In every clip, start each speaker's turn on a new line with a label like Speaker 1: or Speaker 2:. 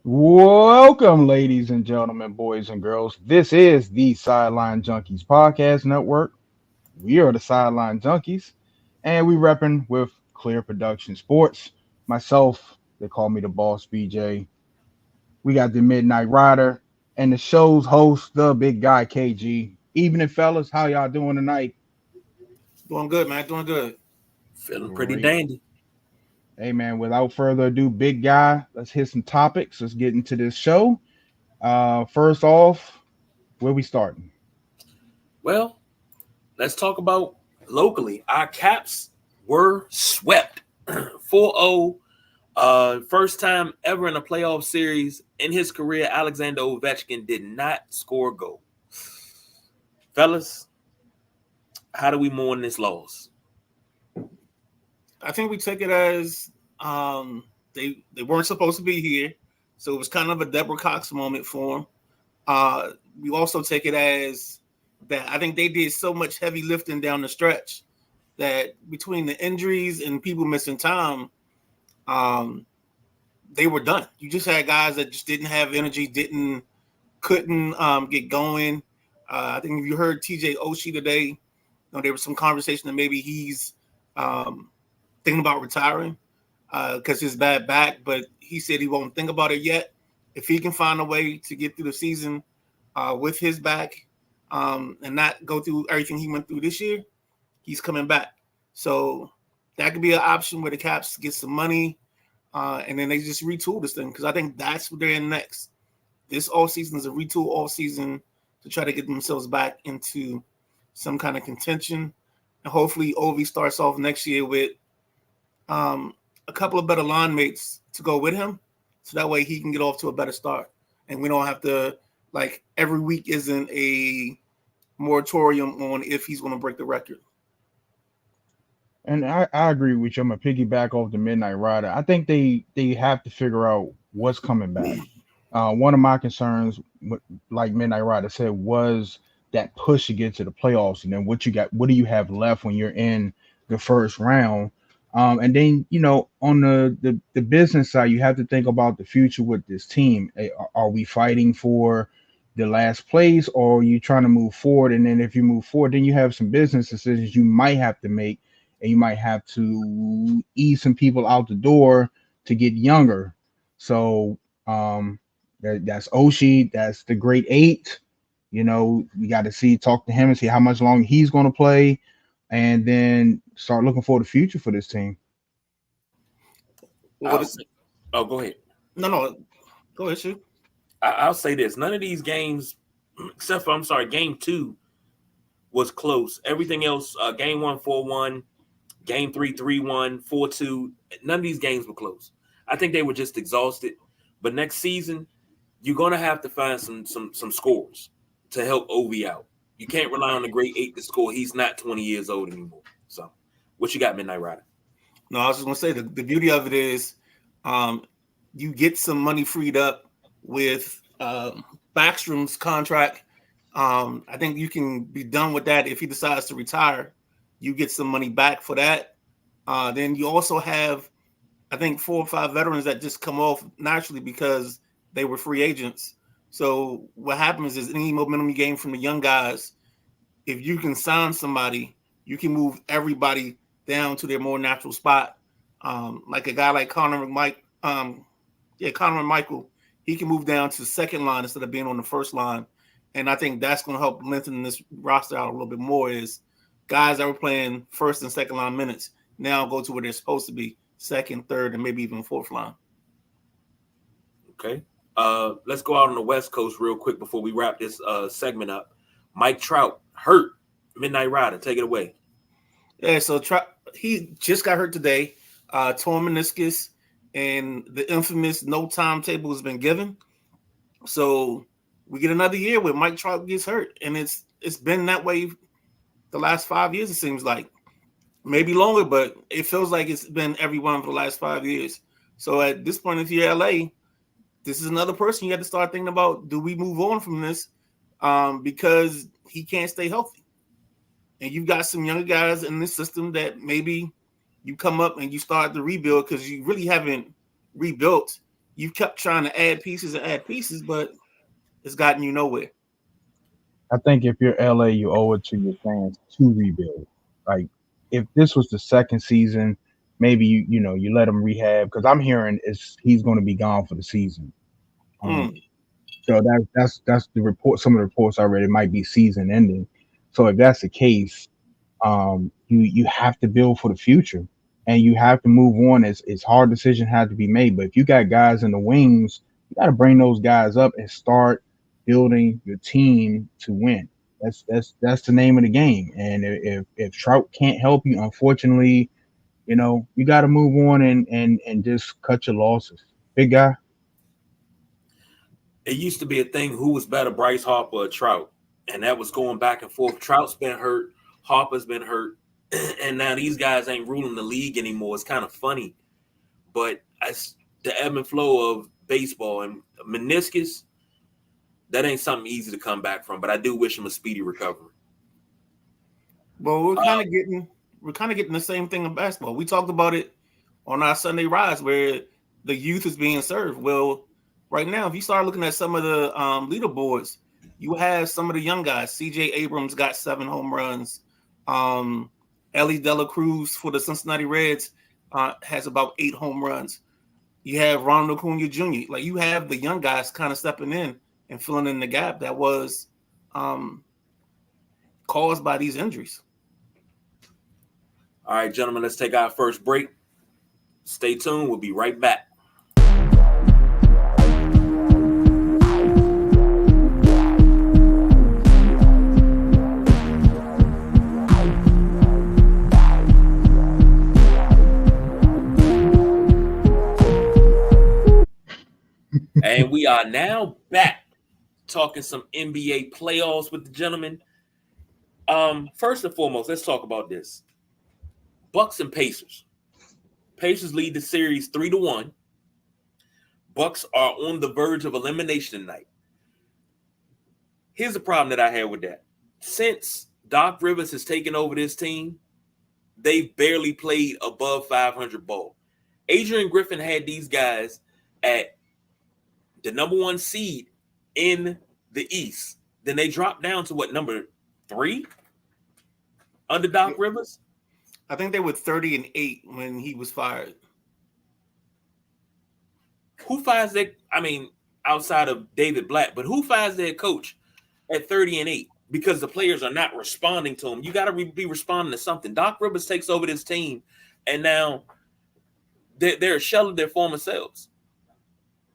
Speaker 1: Welcome, ladies and gentlemen, boys and girls. This is the Sideline Junkies Podcast Network. We are the Sideline Junkies, and we repping with Clear Production Sports. Myself, they call me the Boss BJ. We got the Midnight Rider and the show's host, the big guy KG. Evening, fellas. How y'all doing tonight?
Speaker 2: Doing good, man. Doing good.
Speaker 3: Feeling pretty
Speaker 1: Great.
Speaker 3: dandy.
Speaker 1: Hey, man, without further ado, big guy, let's hit some topics. Let's get into this show. First off, where we starting?
Speaker 3: Well, let's talk about locally. Our Caps were swept 4-0. First time ever in a playoff series in his career, Alexander Ovechkin did not score a goal. Fellas, how do we mourn this loss?
Speaker 2: I think we take it as they weren't supposed to be here, so it was kind of a Deborah Cox moment for them. We also take it as that I think they did so much heavy lifting down the stretch that between the injuries and people missing time, they were done. You just had guys that just didn't have energy, couldn't get going. I think if you heard TJ Oshie today, there was some conversation that maybe he's thinking about retiring because his bad back, but he said he won't think about it yet. If he can find a way to get through the season with his back and not go through everything he went through this year, he's coming back. So that could be an option where the Caps get some money and then they just retool this thing because I think that's what they're in next. This all season is a retool all season to try to get themselves back into some kind of contention. And hopefully Ovi starts off next year with a couple of better line mates to go with him. So that way he can get off to a better start. And we don't have to, like, every week isn't a moratorium on if he's going to break the record.
Speaker 1: And I agree with you. I'm gonna piggyback off the Midnight Rider. I think they have to figure out what's coming back. One of my concerns, like Midnight Rider said, was that push to get to the playoffs, and then what you got. What do you have left when you're in the first round? And then on the business side, you have to think about the future with this team. Are we fighting for the last place, or are you trying to move forward? And then if you move forward, then you have some business decisions you might have to make, and you might have to ease some people out the door to get younger. So that's Oshi, that's the great eight. We got to talk to him and see how much longer he's going to play, and then start looking for the future for this team.
Speaker 3: Go ahead.
Speaker 2: No, go ahead, shoot.
Speaker 3: I'll say this. None of these games, except for, game 2 was close. Everything else, game 1, 4-1, game 3, 3-1, 4-2, none of these games were close. I think they were just exhausted. But next season, you're going to have to find some scores to help Ovi out. You can't rely on the great 8 to score. He's not 20 years old anymore. So, what you got, Midnight Rider?
Speaker 2: No, I was just going to say the beauty of it is you get some money freed up with Backstrom's contract. I think you can be done with that if he decides to retire. You get some money back for that. Then you also have, I think, 4 or 5 veterans that just come off naturally because they were free agents. So what happens is any momentum you gain from the young guys, if you can sign somebody, you can move everybody down to their more natural spot. Like a guy like Connor Michael, he can move down to second line instead of being on the first line. And I think that's going to help lengthen this roster out a little bit more is guys that were playing first and second line minutes now go to where they're supposed to be, second, third, and maybe even fourth line.
Speaker 3: Okay. Let's go out on the West Coast real quick before we wrap this segment up. Mike Trout hurt. Midnight Rider, take it away.
Speaker 2: Yeah, so he just got hurt today, torn meniscus, and the infamous no timetable has been given. So we get another year where Mike Trout gets hurt, and it's been that way the last 5 years, it seems like. Maybe longer, but it feels like it's been every one for the last 5 years. So at this point, if you're LA, this is another person you have to start thinking about, do we move on from this because he can't stay healthy? And you've got some younger guys in this system that maybe you come up and you start to rebuild because you really haven't rebuilt. you've kept trying to add pieces, but it's gotten you nowhere.
Speaker 1: I think if you're LA, you owe it to your fans to rebuild. Like if this was the second season, maybe you let him rehab because I'm hearing he's going to be gone for the season. So that's the report. Some of the reports I read, it might be season ending. So if that's the case, you have to build for the future and you have to move on. It's hard decision had to be made, but if you got guys in the wings, you got to bring those guys up and start building your team to win. That's the name of the game. And if Trout can't help you, unfortunately, you got to move on and just cut your losses. Big guy.
Speaker 3: It used to be a thing who was better, Bryce Harper or Trout, and that was going back and forth. Trout's been hurt, Harper's been hurt, and now these guys ain't ruling the league anymore. It's kind of funny, but as the ebb and flow of baseball and meniscus, that ain't something easy to come back from. But I do wish him a speedy recovery.
Speaker 2: Well, we're kind of getting the same thing in basketball. We talked about it on our Sunday Rise where the youth is being served. Well, right now, if you start looking at some of the leaderboards, you have some of the young guys. C.J. Abrams got 7 home runs. Ellie Dela Cruz for the Cincinnati Reds has about 8 home runs. You have Ronald Acuna Jr. Like you have the young guys kind of stepping in and filling in the gap that was caused by these injuries.
Speaker 3: All right, gentlemen, let's take our first break. Stay tuned. We'll be right back. And we are now back talking some NBA playoffs with the gentlemen. First and foremost, let's talk about this. Bucks and Pacers. Pacers lead the series 3-1. Bucks are on the verge of elimination tonight. Here's the problem that I had with that. Since Doc Rivers has taken over this team, they've barely played above 500 ball. Adrian Griffin had these guys at the number 1 seed in the East. Then they dropped down to what, number 3 under Doc Rivers?
Speaker 2: I think they were 30-8 when he was fired.
Speaker 3: Who fires their, outside of David Blatt, but who fires their coach at 30-8? Because the players are not responding to him. You got to be responding to something. Doc Rivers takes over this team, and now they're a shell of their former selves.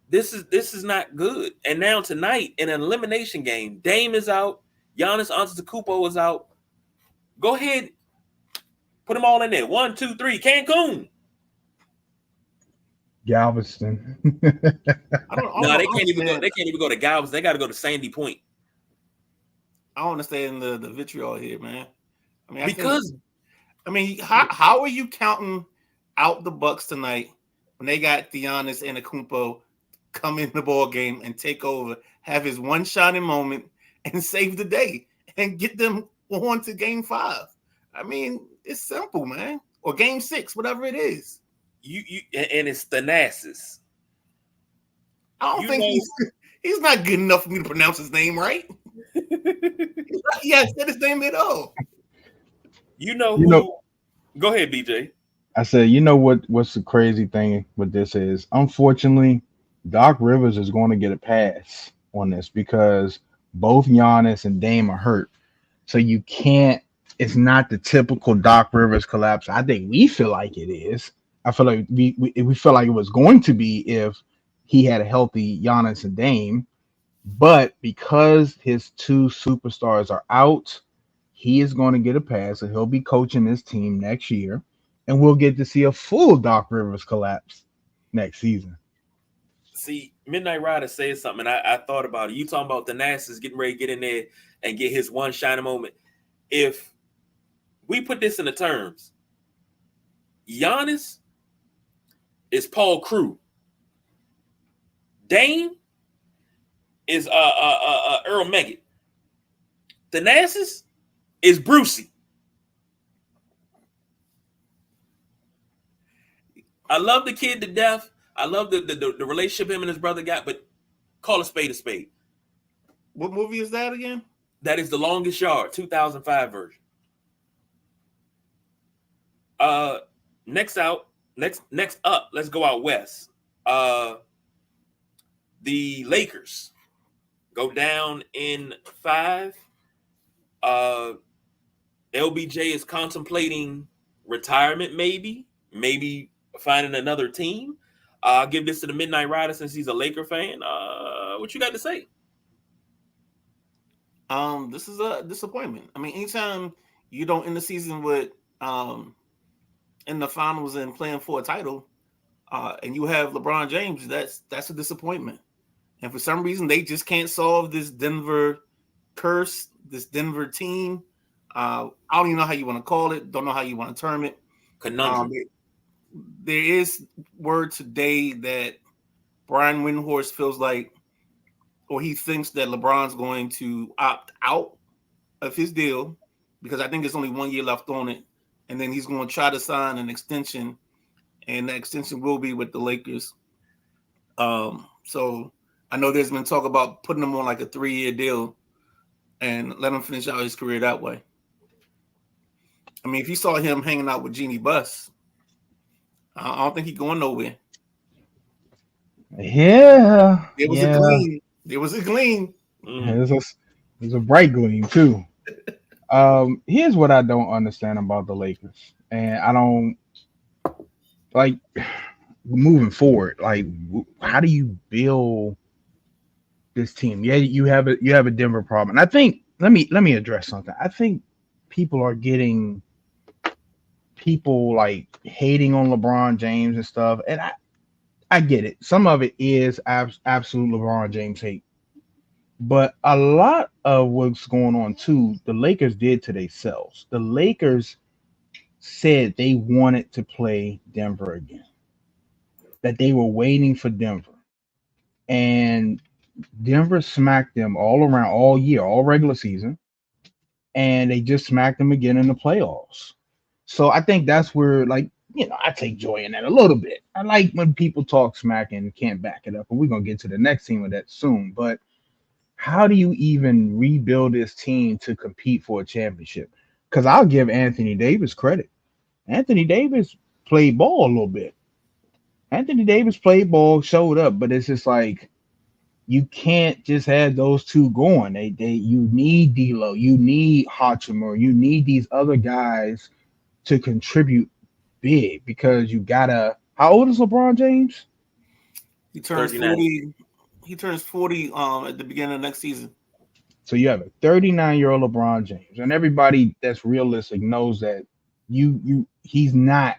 Speaker 3: This is not good. And now tonight in an elimination game, Dame is out. Giannis Antetokounmpo is out. Go ahead, put them all in there. 1, 2, 3. Cancun.
Speaker 1: Galveston.
Speaker 3: They can't even go. They can't even go to Galveston. They got to go to Sandy Point.
Speaker 2: I don't understand the vitriol here, man. How are you counting out the Bucks tonight when they got Giannis Antetokounmpo come in the ball game and take over, have his one shining moment, and save the day and get them on to Game 5? I mean, it's simple, man. Or Game 6, whatever it is.
Speaker 3: And it's Thanasis.
Speaker 2: I don't think he's not good enough for me to pronounce his name right. Yeah, said his name at all.
Speaker 3: Go ahead, BJ.
Speaker 1: I said, what's the crazy thing with this is, unfortunately, Doc Rivers is going to get a pass on this because both Giannis and Dame are hurt. So you can't, it's not the typical Doc Rivers collapse. I think we feel like it is. I feel like we felt like it was going to be if he had a healthy Giannis and Dame. But because his 2 superstars are out, he is going to get a pass, and he'll be coaching this team next year. And we'll get to see a full Doc Rivers collapse next season.
Speaker 3: See, Midnight Rider said something, and I thought about it. You talking about Thanasis getting ready to get in there and get his one shining moment. If we put this in the terms, Giannis is Paul Crewe. Dame is Earl Meggett. Thanasis is Brucey. I love the kid to death, I love the relationship him and his brother got, but call a spade a spade.
Speaker 2: What movie is that again?
Speaker 3: That is The Longest Yard, 2005 version. Next up, let's go out west. The Lakers go down in 5. LBJ is contemplating retirement, maybe finding another team. I'll give this to the Midnight Rider since he's a Laker fan. What you got to say?
Speaker 2: This is a disappointment. I mean, anytime you don't end the season with in the finals and playing for a title, and you have LeBron James, that's a disappointment. And for some reason, they just can't solve this Denver curse, this Denver team. I don't even know how you want to call it. Don't know how you want to term it.
Speaker 3: Conundrum.
Speaker 2: There is word today that Brian Windhorst feels like, or he thinks that LeBron's going to opt out of his deal because I think there's only 1 year left on it. And then he's going to try to sign an extension, and that extension will be with the Lakers. So I know there's been talk about putting him on like a 3-year deal and let him finish out his career that way. I mean, if you saw him hanging out with Jeannie Buss, I don't think he's going nowhere.
Speaker 1: Yeah.
Speaker 2: There was a gleam. There was a gleam.
Speaker 1: There's a bright gleam too. Here's what I don't understand about the Lakers, and I don't like moving forward. Like, how do you build this team? Yeah, you have a Denver problem, and I think let me address something. I think people are getting like hating on LeBron James and stuff, and I get it. Some of it is absolute LeBron James hate. But a lot of what's going on too, the Lakers did to themselves. The Lakers said they wanted to play Denver again, that they were waiting for Denver. And Denver smacked them all around, all year, all regular season. And they just smacked them again in the playoffs. So I think that's where, like, I take joy in that a little bit. I like when people talk smack and can't back it up. And we're going to get to the next team of that soon. But how do you even rebuild this team to compete for a championship? Because I'll give Anthony Davis credit. Anthony Davis played ball a little bit. Anthony Davis played ball, showed up, but it's just like you can't just have those two going. You need D'Lo, you need Hachimura, you need these other guys to contribute big because you gotta. How old is LeBron James?
Speaker 2: He turns 40. He turns 40 at the beginning of next season.
Speaker 1: So you have a 39-year-old LeBron James, and everybody that's realistic knows that he's not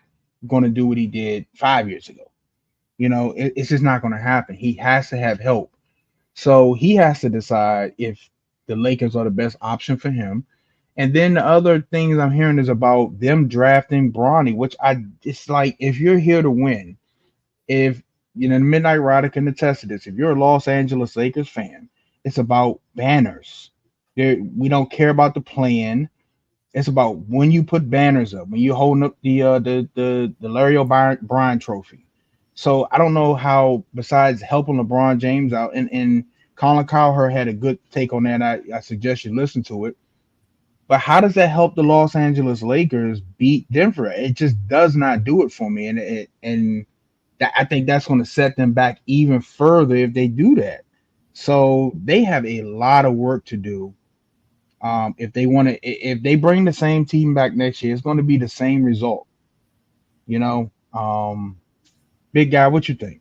Speaker 1: going to do what he did 5 years ago. It's just not going to happen. He has to have help. So he has to decide if the Lakers are the best option for him. And then the other things I'm hearing is about them drafting Bronny, which it's like, if you're here to win, if the Midnight Rider can attest to this. If you're a Los Angeles Lakers fan, it's about banners. We don't care about the plan. It's about when you put banners up, when you're holding up the Larry O'Brien trophy. So I don't know how, besides helping LeBron James out, and Colin Cowherd had a good take on that. I suggest you listen to it. But how does that help the Los Angeles Lakers beat Denver? It just does not do it for me. And I think that's going to set them back even further if they do that. So they have a lot of work to do. If they bring the same team back next year, it's going to be the same result. Big guy, what you think?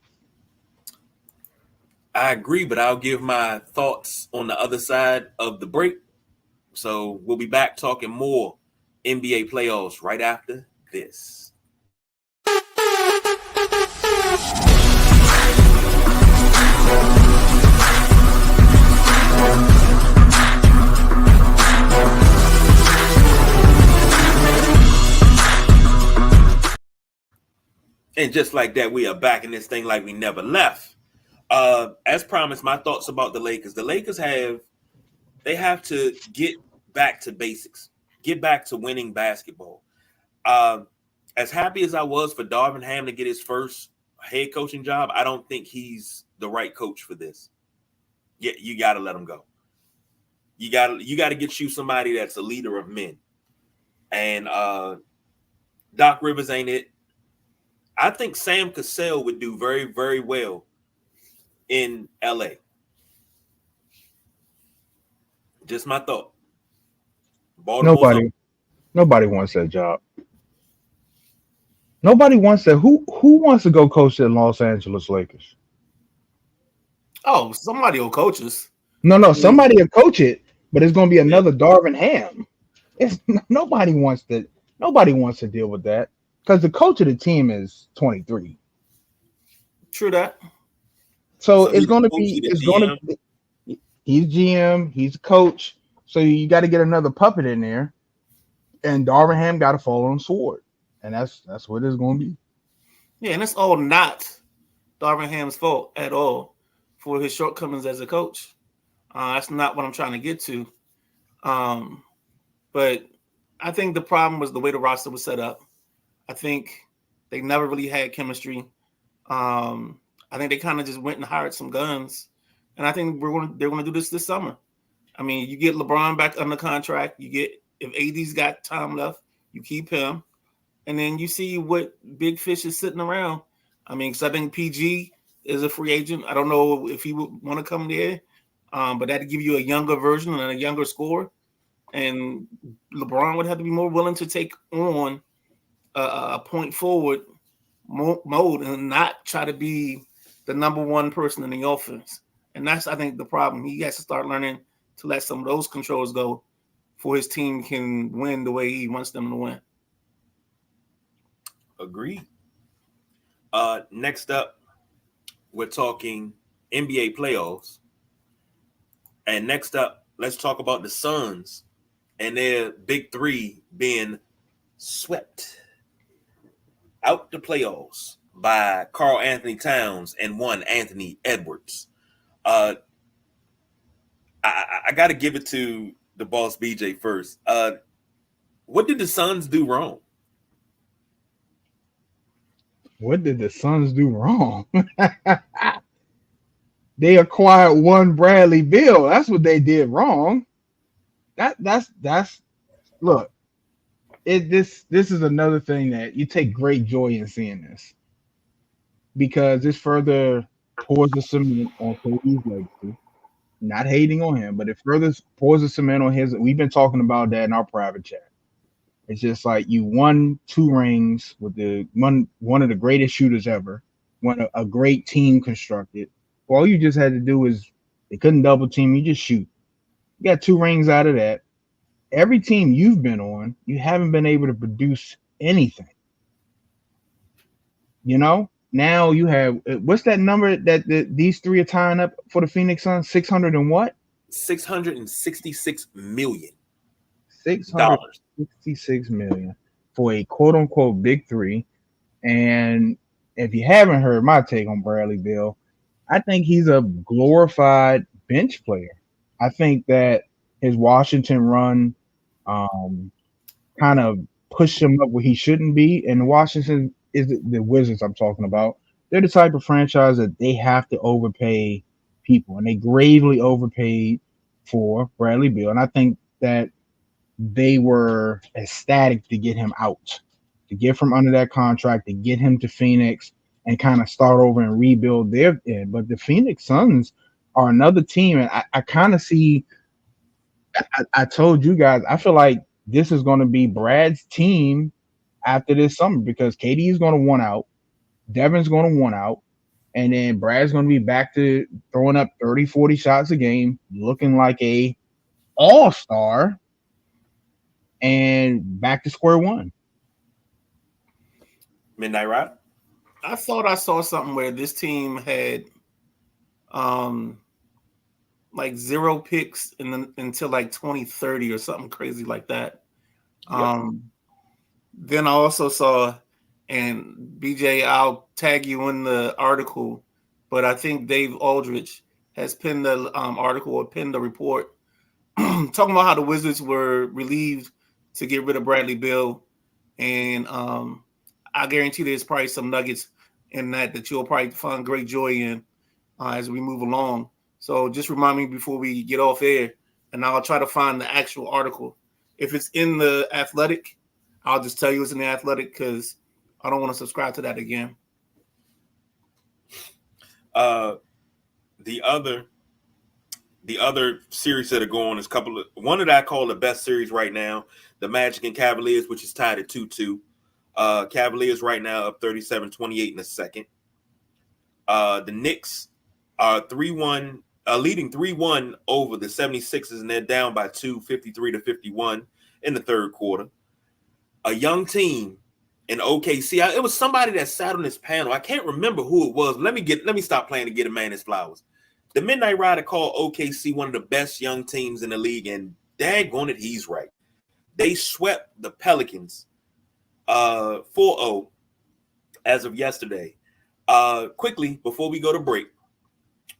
Speaker 3: I agree, but I'll give my thoughts on the other side of the break. So we'll be back talking more NBA playoffs right after this. And just like that, we are back in this thing like we never left. As promised, my thoughts about the Lakers. The Lakers they have to get back to basics, get back to winning basketball. As happy as I was for Darvin Ham to get his first head coaching job, I don't think he's the right coach for this. Yeah, you got to let him go. You got to get you somebody that's a leader of men. And Doc Rivers ain't it. I think Sam Cassell would do very, very well in LA. Just my thought.
Speaker 1: Nobody wants that job. Nobody wants that. Who wants to go coach the Los Angeles Lakers?
Speaker 2: Oh, somebody will coach us.
Speaker 1: No, somebody will coach it, but it's going to be another Darvin Ham. Nobody wants to deal with that because the coach of the team is 23.
Speaker 2: True that.
Speaker 1: So it's going to be. He's GM. He's a coach. So you got to get another puppet in there, and Darvin Ham got to fall on sword, and that's what it's going to be.
Speaker 2: Yeah, and it's all not Darvin Ham's fault at all for his shortcomings as a coach. That's not what I'm trying to get to. But I think the problem was the way the roster was set up. I think they never really had chemistry. I think they kind of just went and hired some guns. And I think they're going to do this summer. I mean, you get LeBron back under contract. You get, if AD's got time left, you keep him. And then you see what big fish is sitting around. I mean, because I think PG is a free agent. I don't know if he would want to come there. But that'd give you a younger version and a younger scorer. And LeBron would have to be more willing to take on a point forward mode and not try to be the number one person in the offense. And that's, I think, the problem. He has to start learning to let some of those controls go before his team can win the way he wants them to win.
Speaker 3: Agreed. Next up, we're talking NBA playoffs. And next up, let's talk about the Suns and their big three being swept out the playoffs by Karl Anthony Towns and one Anthony Edwards. I got to give it to the boss BJ first. What did the Suns do wrong?
Speaker 1: What did the Suns do wrong? They acquired one Bradley Beal. That's what they did wrong. That's look. This is another thing that you take great joy in seeing this because this further pours the cement on KD's legacy. Not hating on him, but it further pours the cement on his. We've been talking about that in our private chat. It's just like you won 2 rings with one of the greatest shooters ever, a great team constructed. All you just had to do is they couldn't double team. You just shoot. You got 2 rings out of that. Every team you've been on, you haven't been able to produce anything. You know, now you have what's that number that these 3 are tying up for the Phoenix Suns? 600 and what?
Speaker 3: $666 million.
Speaker 1: $666 million for a quote unquote big 3. And if you haven't heard my take on Bradley Beal, I think he's a glorified bench player. I think that his Washington run kind of pushed him up where he shouldn't be. And Washington is the Wizards I'm talking about. They're the type of franchise that they have to overpay people, and they gravely overpaid for Bradley Beal. And I think that they were ecstatic to get him out, to get from under that contract, to get him to Phoenix and kind of start over and rebuild their end. But the Phoenix Suns are another team, and I kind of see. I told you guys, I feel like this is going to be Brad's team after this summer because KD is going to want out, Devin's going to want out, and then Brad's going to be back to throwing up 30, 40 shots a game, looking like a all-star, and back to square one.
Speaker 3: Midnight Ride?
Speaker 2: I thought I saw something where this team had like 0 picks until like 2030 or something crazy like that.
Speaker 3: Yep.
Speaker 2: Then I also saw, and BJ, I'll tag you in the article, but I think Dave Aldridge has pinned the article or pinned the report talking about how the Wizards were relieved to get rid of Bradley Beal. And I guarantee there's probably some nuggets in that you'll probably find great joy in as we move along. So just remind me before we get off air, and I'll try to find the actual article. If it's in the Athletic, I'll just tell you it's in the Athletic because I don't want to subscribe to that again.
Speaker 3: The other series that are going is one that I call the best series right now, the Magic and Cavaliers, which is tied at 2-2. Cavaliers right now up 37-28 in the second. The Knicks are 3-1, leading 3-1 over the 76ers, and they're down by 2, 53-51 in the third quarter. A young team in OKC. It was somebody that sat on this panel. I can't remember who it was. Let me stop playing to get a man his flowers. The Midnight Rider called OKC one of the best young teams in the league, and daggone it, he's right. They swept the Pelicans 4-0 as of yesterday. Quickly, before we go to break,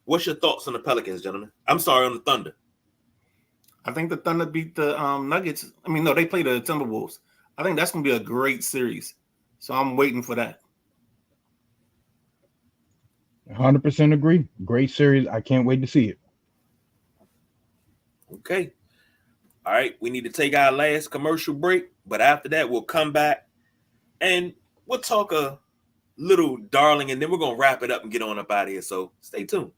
Speaker 3: what's your thoughts on the Pelicans, gentlemen? I'm sorry, on the Thunder.
Speaker 2: I think the Thunder beat the Nuggets. I mean, no, they played the Timberwolves. I think that's going to be a great series. So I'm waiting for that.
Speaker 1: 100% agree. Great series. I can't wait to see it.
Speaker 3: Okay. All right. We need to take our last commercial break, but after that, we'll come back and we'll talk a little darling, and then we're going to wrap it up and get on up out of here. So stay tuned.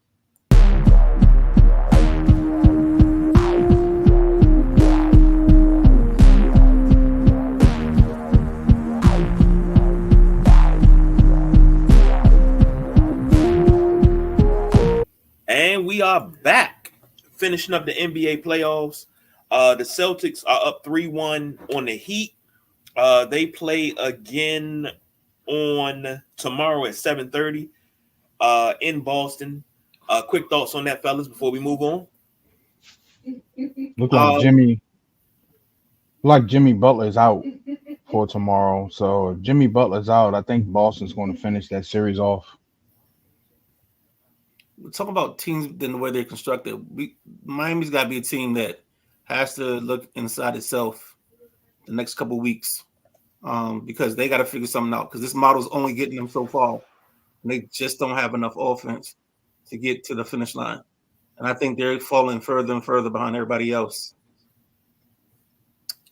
Speaker 3: And we are back, finishing up the NBA playoffs. The Celtics are up 3-1 on the Heat. They play again on tomorrow at 7:30 in Boston. Quick thoughts on that, fellas, before we move on.
Speaker 1: Look like Jimmy Butler is out for tomorrow. So if Jimmy Butler's out, I think Boston's going to finish that series off.
Speaker 2: Talk about teams and the way they're constructed. Miami's got to be a team that has to look inside itself the next couple of weeks because they got to figure something out because this model's only getting them so far. And they just don't have enough offense to get to the finish line. And I think they're falling further and further behind everybody else.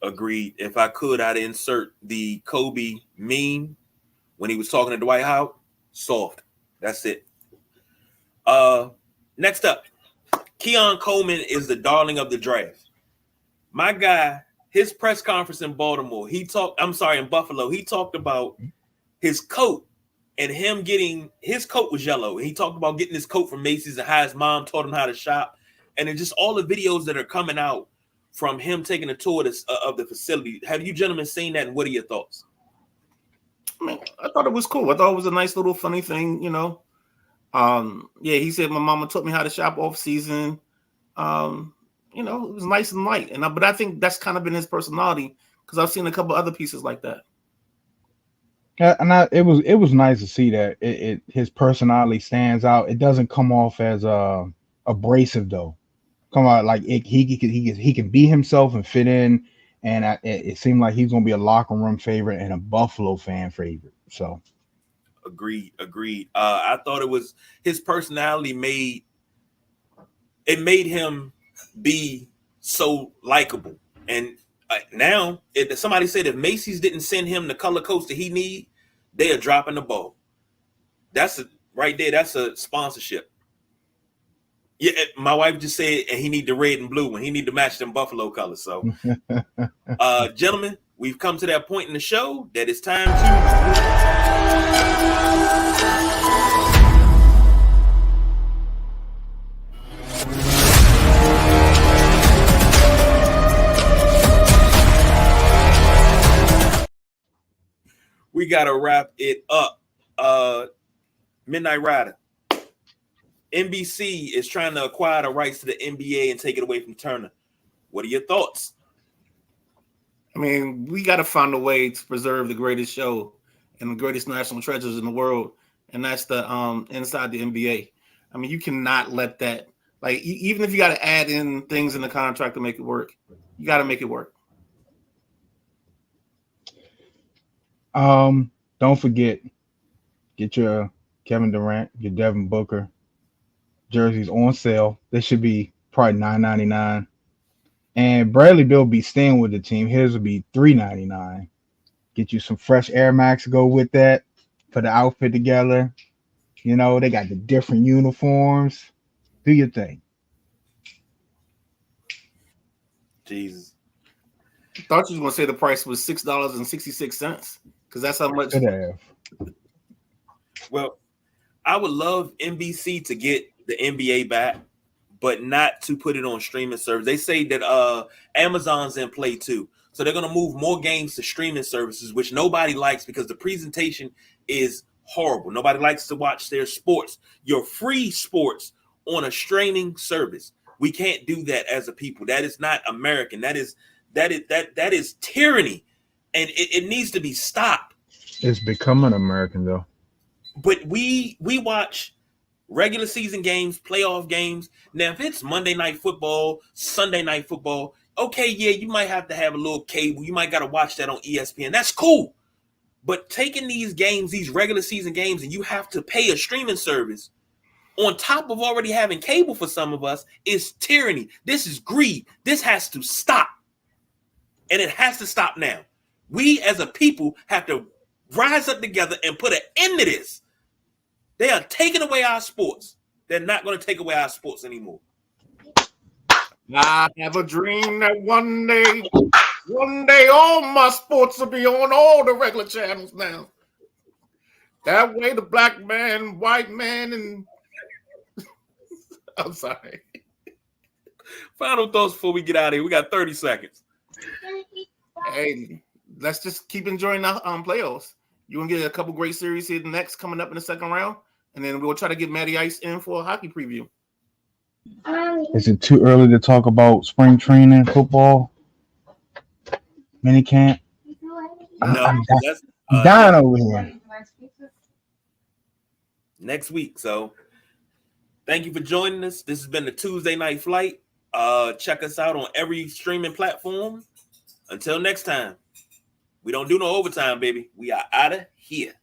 Speaker 3: Agreed. If I could, I'd insert the Kobe meme when he was talking to Dwight Howard. Soft. That's it. Next up, Keon Coleman is the darling of the draft. My guy, his press conference in Buffalo, he talked about his coat and him getting his coat was yellow. He talked about getting his coat from Macy's and how his mom taught him how to shop. And then just all the videos that are coming out from him taking a tour of the facility. Have you gentlemen seen that? And what are your thoughts?
Speaker 2: I mean, I thought it was cool. I thought it was a nice little funny thing, you know. Yeah, he said my mama taught me how to shop off season. You know, it was nice and light. But I think that's kind of been his personality because I've seen a couple other pieces like that.
Speaker 1: And it was nice to see that his personality stands out. It doesn't come off as abrasive though. Come on, like he can be himself and fit in. And it seemed like he's gonna be a locker room favorite and a Buffalo fan favorite. So.
Speaker 3: Agreed. I thought it was his personality made him be so likable. And now, if somebody said if Macy's didn't send him the color coats that he need, they are dropping the ball. That's right there. That's a sponsorship. Yeah, my wife just said, and he need the red and blue one. He need to match them Buffalo colors. So, gentlemen, we've come to that point in the show that it's time we got to wrap it up. Midnight Rider. NBC is trying to acquire the rights to the NBA and take it away from Turner. What are your thoughts?
Speaker 2: I mean, we got to find a way to preserve the greatest show and the greatest national treasures in the world, and that's the inside the NBA. I mean, you cannot let that, like, even if you got to add in things in the contract to make it work, you got to make it work.
Speaker 1: Don't forget, get your Kevin Durant, your Devin Booker jerseys on sale. They should be probably $9.99. And Bradley Bill be staying with the team. His will be $3.99. Get you some fresh Air Max, go with that. Put the outfit together. You know, they got the different uniforms. Do your thing.
Speaker 3: Jesus.
Speaker 2: I thought you was gonna say the price was $6.66 because that's how much.
Speaker 1: Could have.
Speaker 3: Well, I would love NBC to get the NBA back, but not to put it on streaming service. They say that Amazon's in play too. So they're going to move more games to streaming services, which nobody likes because the presentation is horrible. Nobody likes to watch their sports, your free sports on a streaming service. We can't do that as a people. That is not American. That is tyranny, and it needs to be stopped.
Speaker 1: It's becoming American though.
Speaker 3: But we watch regular season games, playoff games. Now, if it's Monday Night Football, Sunday Night Football, okay, yeah, you might have to have a little cable. You might got to watch that on ESPN. That's cool. But taking these games, these regular season games, and you have to pay a streaming service on top of already having cable for some of us is tyranny. This is greed. This has to stop. And it has to stop now. We as a people have to rise up together and put an end to this. They are taking away our sports. They're not going to take away our sports anymore.
Speaker 2: I have a dream that one day, all my sports will be on all the regular channels now. That way, the black man, white man, and I'm sorry.
Speaker 3: Final thoughts before we get out of here. We got 30 seconds.
Speaker 2: Hey, let's just keep enjoying the playoffs. You're going to get a couple great series here next coming up in the second round. And then we'll try to get Matty Ice in for a hockey preview.
Speaker 1: Is it too early to talk about spring training, football, mini camp? I'm dying over here.
Speaker 3: Next week. So thank you for joining us. This has been the Tuesday Night Flight. Check us out on every streaming platform. Until next time, we don't do no overtime, baby. We are out of here.